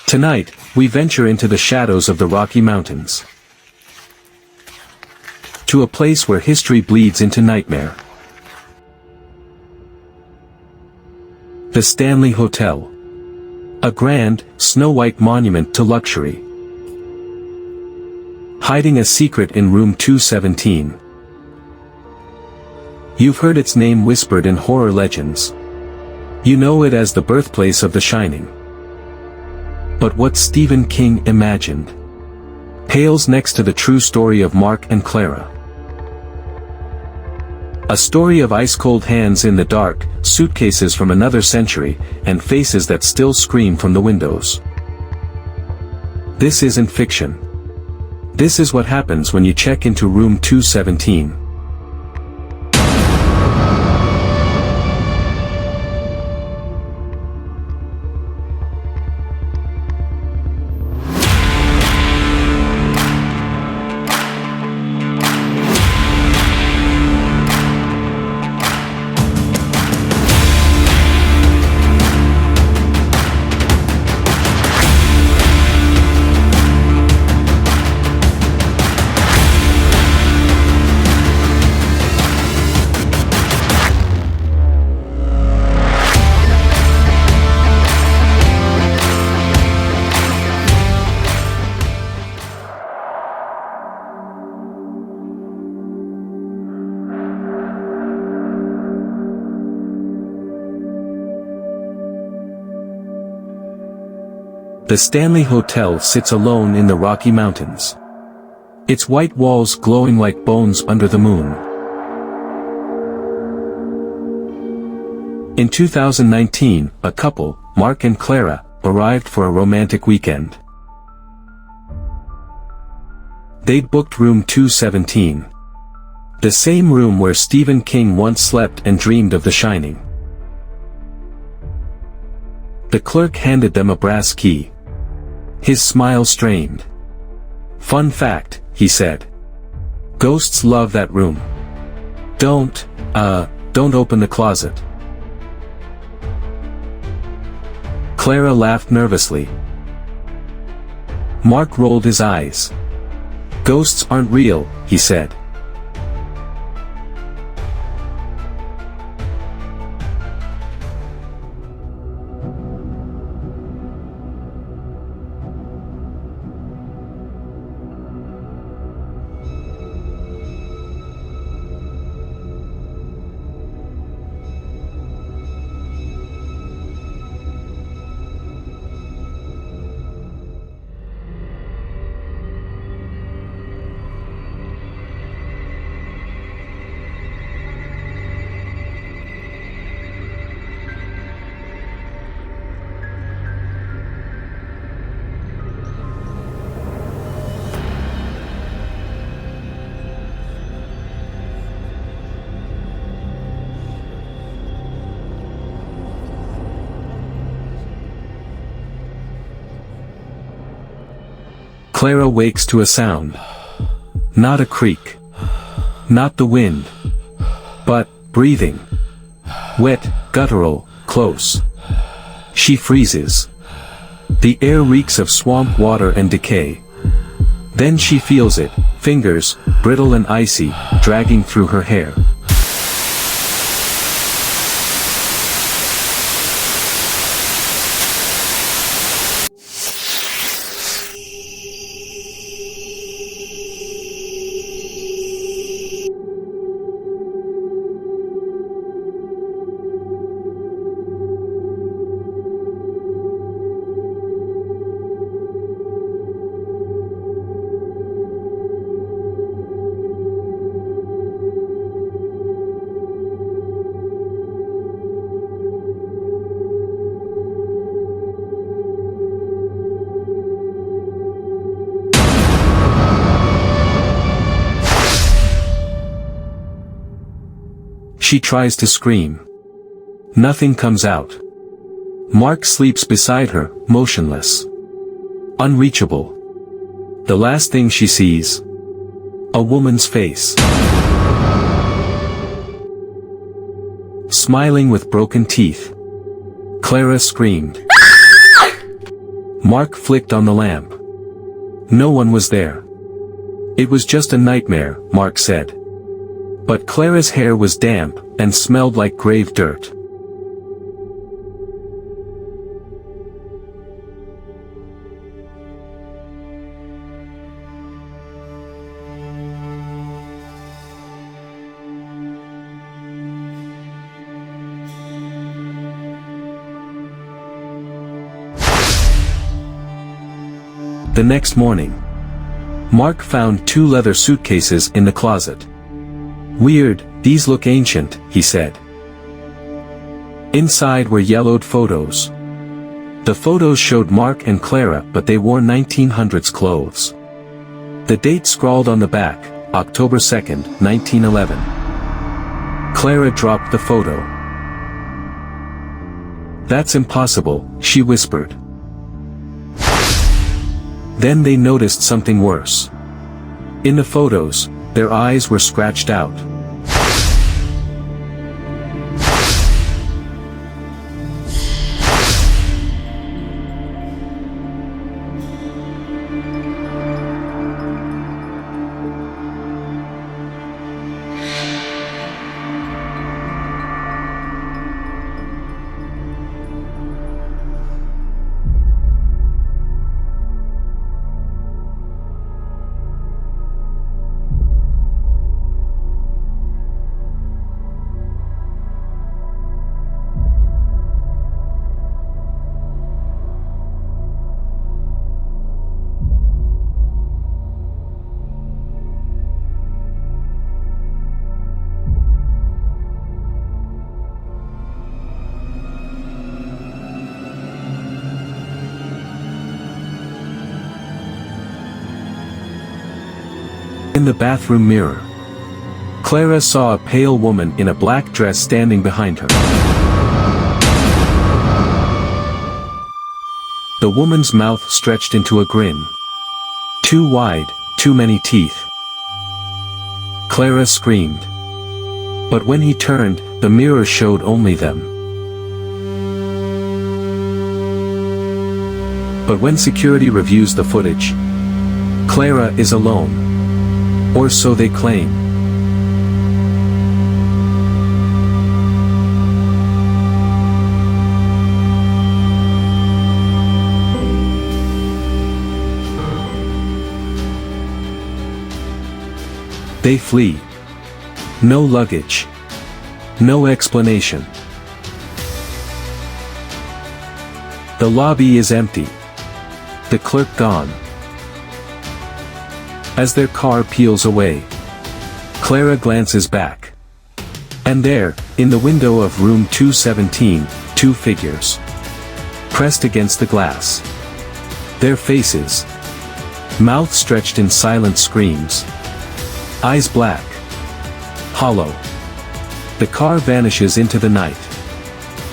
Tonight, we venture into the shadows of the Rocky Mountains. To a place where history bleeds into nightmare. The Stanley Hotel. A grand, snow-white monument to luxury. Hiding a secret in room 217. You've heard its name whispered in horror legends. You know it as the birthplace of The Shining. But what Stephen King imagined pales next to the true story of Mark and Clara. A story of ice-cold hands in the dark, suitcases from another century, and faces that still scream from the windows. This isn't fiction. This is what happens when you check into room 217. The Stanley Hotel sits alone in the Rocky Mountains. Its white walls glowing like bones under the moon. In 2019, a couple, Mark and Clara, arrived for a romantic weekend. They'd booked room 217. The same room where Stephen King once slept and dreamed of The Shining. The clerk handed them a brass key. His smile strained. "Fun fact," he said. "Ghosts love that room. Don't open the closet." Clara laughed nervously. Mark rolled his eyes. "Ghosts aren't real," he said. Clara wakes to a sound. Not a creak. Not the wind. But, breathing. Wet, guttural, close. She freezes. The air reeks of swamp water and decay. Then she feels it, fingers, brittle and icy, dragging through her hair. She tries to scream. Nothing comes out. Mark sleeps beside her, motionless. Unreachable. The last thing she sees. A woman's face. Smiling with broken teeth. Clara screamed. Mark flicked on the lamp. No one was there. It was just a nightmare, Mark said. But Clara's hair was damp, and smelled like grave dirt. The next morning, Mark found 2 leather suitcases in the closet. Weird, these look ancient, he said. Inside were yellowed photos. The photos showed Mark and Clara, but they wore 1900s clothes. The date scrawled on the back, October 2nd, 1911. Clara dropped the photo. "That's impossible," she whispered. Then they noticed something worse. In the photos, their eyes were scratched out. In the bathroom mirror, Clara saw a pale woman in a black dress standing behind her. The woman's mouth stretched into a grin. Too wide, too many teeth. Clara screamed. But when he turned, the mirror showed only them. But when security reviews the footage, Clara is alone. Or so they claim. They flee. No luggage. No explanation. The lobby is empty. The clerk gone. As their car peels away, Clara glances back. And there, in the window of room 217, 2 figures. Pressed against the glass. Their faces. Mouth stretched in silent screams. Eyes black. Hollow. The car vanishes into the night.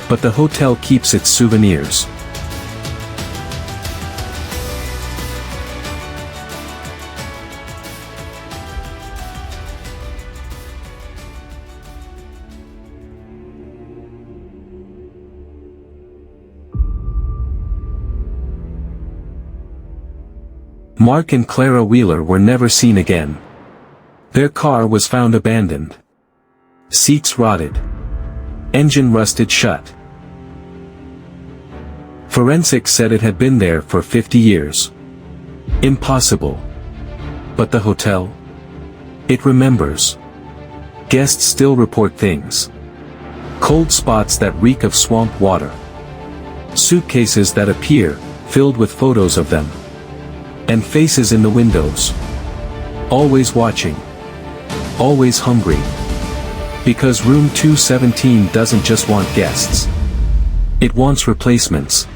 But the hotel keeps its souvenirs. Mark and Clara Wheeler were never seen again. Their car was found abandoned. Seats rotted. Engine rusted shut. Forensics said it had been there for 50 years. Impossible. But the hotel? It remembers. Guests still report things. Cold spots that reek of swamp water. Suitcases that appear, filled with photos of them. And faces in the windows. Always watching. Always hungry. Because room 217 doesn't just want guests. It wants replacements.